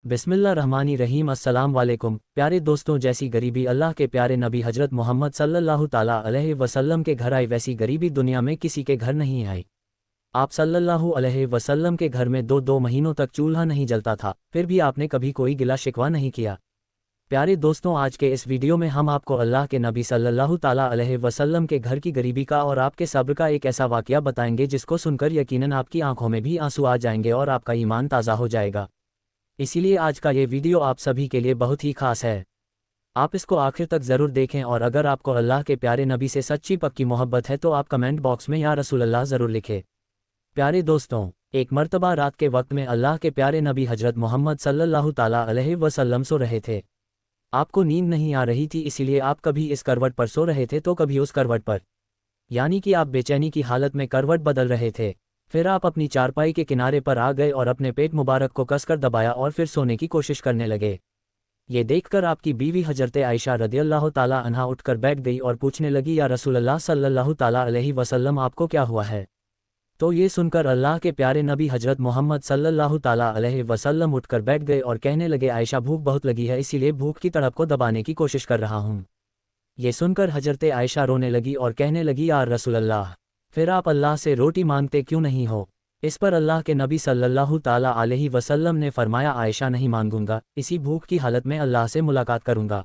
बिस्मिल्लाहिर्रहमानिर्रहीम। अस्सलाम वालेकुम प्यारे दोस्तों। जैसी गरीबी अल्लाह के प्यारे नबी हजरत मोहम्मद सल्लल्लाहु ताला अलैहि वसल्लम के घर आई, वैसी गरीबी दुनिया में किसी के घर नहीं आई। आप सल्लल्लाहु अलैहि वसल्लम के घर में दो महीनों तक चूल्हा नहीं जलता था, फिर भी आपने कभी कोई गिला शिकवा नहीं किया। प्यारे दोस्तों, आज के इस वीडियो में हम आपको अल्लाह के नबी सल्लल्लाहु ताला अलैहि वसल्लम के घर की गरीबी का और आपके सब्र का एक ऐसा वाक़या बताएंगे जिसको सुनकर यकीनन आपकी आंखों में भी आंसू आ जाएंगे और आपका ईमान ताज़ा हो जाएगा। इसीलिए आज का ये वीडियो आप सभी के लिए बहुत ही खास है। आप इसको आखिर तक ज़रूर देखें, और अगर आपको अल्लाह के प्यारे नबी से सच्ची पक्की मोहब्बत है तो आप कमेंट बॉक्स में या रसूल अल्लाह ज़रूर लिखें। प्यारे दोस्तों, एक मर्तबा रात के वक्त में अल्लाह के प्यारे नबी हजरत मोहम्मद सल्लल्लाहु ताला अलैहि वसल्लम सो रहे थे। आपको नींद नहीं आ रही थी, इसीलिए आप कभी इस करवट पर सो रहे थे तो कभी उस करवट पर, यानी कि आप बेचैनी की हालत में करवट बदल रहे थे। फिर आप अपनी चारपाई के किनारे पर आ गए और अपने पेट मुबारक को कसकर दबाया और फिर सोने की कोशिश करने लगे। ये देखकर आपकी बीवी हजरत आयशा रदियल्लाहु ताला अन्हा उठकर बैठ गई और पूछने लगी, या रसूलल्लाह सल्लल्लाहु ताला अलैहि वसल्लम, आपको क्या हुआ है? तो ये सुनकर अल्लाह के प्यारे नबी हजरत मोहम्मद सल्लल्लाहु ताला अलैहि वसल्लम उठकर बैठ गए और कहने लगे, आयशा, भूख बहुत लगी है, इसीलिए भूख की तड़प को दबाने की कोशिश कर रहा हूँ। ये सुनकर हजरत आयशा रोने लगी और कहने लगी, या रसूलल्लाह, फिर आप अल्लाह से रोटी मांगते क्यों नहीं हो? इस पर अल्लाह के नबी सल्लल्लाहु ताला अलैहि वसल्लम ने फरमाया, आयशा, नहीं मांगूंगा, इसी भूख की हालत में अल्लाह से मुलाकात करूंगा।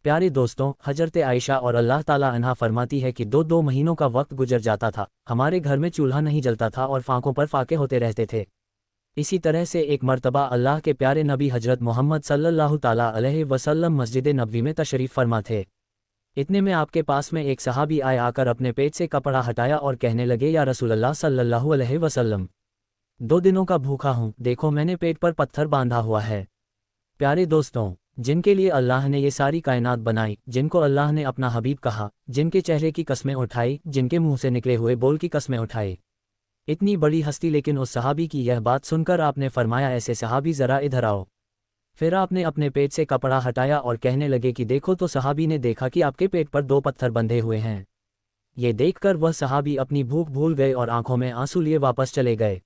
प्यारे दोस्तों, हजरत आयशा और अल्लाह ताला अन्हा फरमाती है कि दो महीनों का वक्त गुजर जाता था, हमारे घर में चूल्हा नहीं जलता था और फांकों पर फाके होते रहते थे। इसी तरह से एक मर्तबा अल्लाह के प्यारे नबी हजरत मोहम्मद सल्लल्लाहु ताला अलैहि वसल्लम मस्जिद नबवी में तशरीफ़ फरमा थे। इतने में आपके पास में एक सहाबी आए, आकर अपने पेट से कपड़ा हटाया और कहने लगे, या रसूलल्लाह सल्लल्लाहु अलैहि वसल्लम, 2 दिनों का भूखा हूँ, देखो मैंने पेट पर पत्थर बांधा हुआ है। प्यारे दोस्तों, जिनके लिए अल्लाह ने ये सारी कायनात बनाई, जिनको अल्लाह ने अपना हबीब कहा, जिनके चेहरे की कस्में उठाई, जिनके मुंह से निकले हुए बोल की कस्में उठाई, इतनी बड़ी हस्ती, लेकिन उस सहाबी की यह बात सुनकर आपने फरमाया, ऐसे सहाबी ज़रा इधर आओ। फिर आपने अपने पेट से कपड़ा हटाया और कहने लगे कि देखो, तो सहाबी ने देखा कि आपके पेट पर 2 पत्थर बंधे हुए हैं। ये देखकर वह सहाबी अपनी भूख भूल गए और आंखों में आंसू लिए वापस चले गए।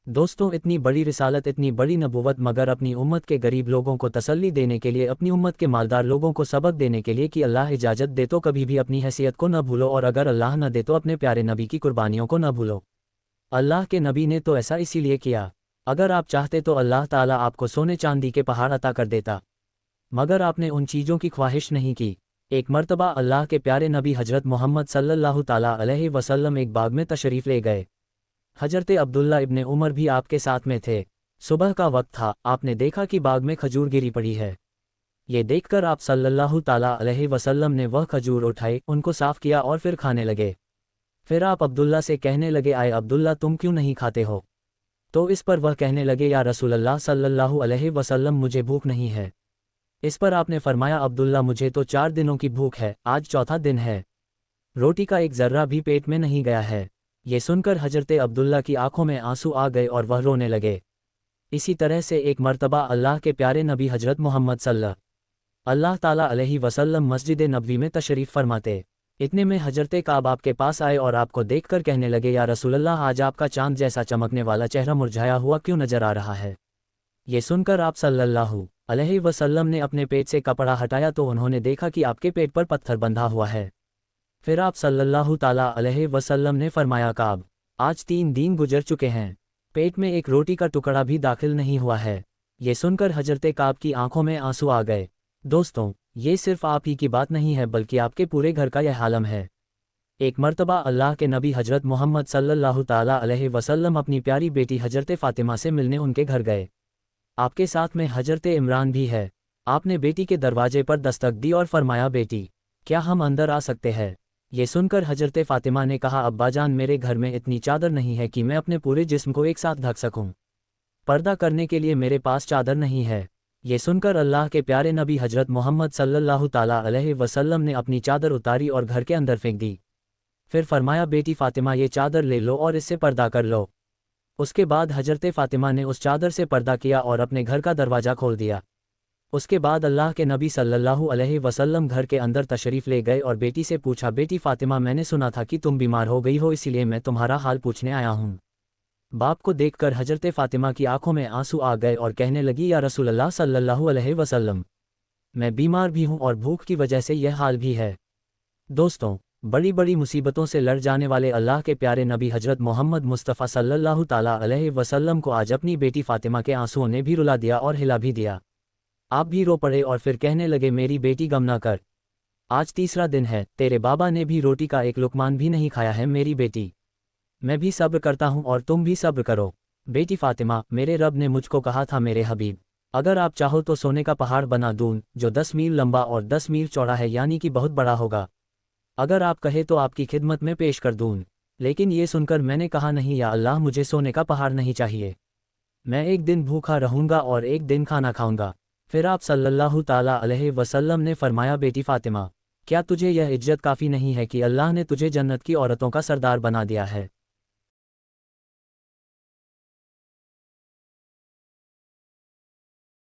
दोस्तों, इतनी बड़ी रिसालत, इतनी बड़ी नबूवत, मगर अपनी उम्मत के गरीब लोगों को तसल्ली देने के लिए, अपनी उम्मत के मालदार लोगों को सबक देने के लिए कि अल्लाह इजाज़त दे तो कभी भी अपनी हैसियत को न भूलो, और अगर अल्लाह न दे तो अपने प्यारे नबी की कुर्बानियों को न भूलो। अल्लाह के नबी ने तो ऐसा इसीलिए किया। अगर आप चाहते तो अल्लाह ताला आपको सोने चांदी के पहाड़ अता कर देता, मगर आपने उन चीज़ों की ख्वाहिश नहीं की। एक मर्तबा अल्लाह के प्यारे नबी हजरत मोहम्मद सल्लल्लाहु ताला अलैहि वसल्लम एक बाग में तशरीफ़ ले गए। हजरत अब्दुल्ला इब्ने उमर भी आपके साथ में थे। सुबह का वक्त था, आपने देखा कि बाग में खजूर गिरी पड़ी है। ये देखकर आप सल्लल्लाहु ताला अलैहि वसल्लम ने वह खजूर उठाई, उनको साफ़ किया और फिर खाने लगे। फिर आप अब्दुल्ला से कहने लगे, आए अब्दुल्ला, तुम क्यों नहीं खाते हो? तो इस पर वह कहने लगे, या रसूलल्लाह सल्लल्लाहु अलैहि वसल्लम, मुझे भूख नहीं है। इस पर आपने फरमाया, अब्दुल्ला, मुझे तो 4 दिनों की भूख है, आज चौथा दिन है, रोटी का एक ज़र्रा भी पेट में नहीं गया है। ये सुनकर हजरत अब्दुल्ला की आंखों में आंसू आ गए और वह रोने लगे। इसी तरह से एक मर्तबा अल्लाह के प्यारे नबी हजरत मोहम्मद सल्लल्लाहु ताला अलैहि वसल्लम मस्जिद नबवी में तशरीफ़ फरमाते। इतने में हजरत काब आपके पास आए और आपको देखकर कहने लगे, या रसूलल्लाह, आज आपका चांद जैसा चमकने वाला चेहरा मुरझाया हुआ क्यों नजर आ रहा है? ये सुनकर आप सल्लल्लाहु अलैहि वसल्लम ने अपने पेट से कपड़ा हटाया तो उन्होंने देखा कि आपके पेट पर पत्थर बंधा हुआ है। फिर आप सल्लल्लाहु ताला अलैहि वसल्लम ने फरमाया, काब, आज 3 दिन गुजर चुके हैं, पेट में एक रोटी का टुकड़ा भी दाखिल नहीं हुआ है। ये सुनकर हजरत काब की आंखों में आंसू आ गए। दोस्तों, ये सिर्फ आप ही की बात नहीं है, बल्कि आपके पूरे घर का यह आलम है। एक मर्तबा अल्लाह के नबी हजरत मोहम्मद सल्लल्लाहु ताला अलैहि वसल्लम अपनी प्यारी बेटी हजरत फ़ातिमा से मिलने उनके घर गए। आपके साथ में हजरत इमरान भी है। आपने बेटी के दरवाजे पर दस्तक दी और फरमाया, बेटी, क्या हम अंदर आ सकते हैं? ये सुनकर हजरत फ़ातिमा ने कहा, अब्बाजान, मेरे घर में इतनी चादर नहीं है कि मैं अपने पूरे जिस्म को एक साथ ढक सकूं। पर्दा करने के लिए मेरे पास चादर नहीं है। ये सुनकर अल्लाह के प्यारे नबी हजरत मोहम्मद सल्लल्लाहु ताला अलैहि वसल्लम ने अपनी चादर उतारी और घर के अंदर फेंक दी। फिर फरमाया, बेटी फ़ातिमा, ये चादर ले लो और इससे पर्दा कर लो। उसके बाद हजरत फ़ातिमा ने उस चादर से पर्दा किया और अपने घर का दरवाज़ा खोल दिया। उसके बाद अल्लाह के नबी सल्लल्लाहु अलैहि वसल्लम घर के अंदर तशरीफ़ ले गए और बेटी से पूछा, बेटी फ़ातिमा, मैंने सुना था कि तुम बीमार हो गई हो, इसीलिए मैं तुम्हारा हाल पूछने आया हूँ। बाप को देखकर हजरत फातिमा की आंखों में आंसू आ गए और कहने लगी, या रसूल अल्लाह सल्लल्लाहु अलैहि वसल्लम, मैं बीमार भी हूँ और भूख की वजह से यह हाल भी है। दोस्तों, बड़ी बड़ी मुसीबतों से लड़ जाने वाले अल्लाह के प्यारे नबी हजरत मोहम्मद मुस्तफ़ा सल्लल्लाहु ताला अलैहि वसल्लम को आज अपनी बेटी फातिमा के आंसुओं ने भी रुला दिया और हिला भी दिया। आप भी रो पड़े और फिर कहने लगे, मेरी बेटी गम ना कर, आज तीसरा दिन है, तेरे बाबा ने भी रोटी का एक लुकमान भी नहीं खाया है मेरी बेटी। मैं भी सब्र करता हूँ और तुम भी सब्र करो। बेटी फातिमा, मेरे रब ने मुझको कहा था मेरे हबीब, अगर आप चाहो तो सोने का पहाड़ बना दूँ जो 10 मील लंबा और 10 मील चौड़ा है, यानी कि बहुत बड़ा होगा। अगर आप कहे तो आपकी खिदमत में पेश कर दूँ। लेकिन ये सुनकर मैंने कहा, नहीं या अल्लाह, मुझे सोने का पहाड़ नहीं चाहिए। मैं एक दिन भूखा रहूँगा और एक दिन खाना खाऊंगा। फिर आप सल्लल्लाहु ताला अलैहि वसल्लम ने फरमाया, बेटी फातिमा, क्या तुझे यह इज्जत काफ़ी नहीं है कि अल्लाह ने तुझे जन्नत की औरतों का सरदार बना दिया है।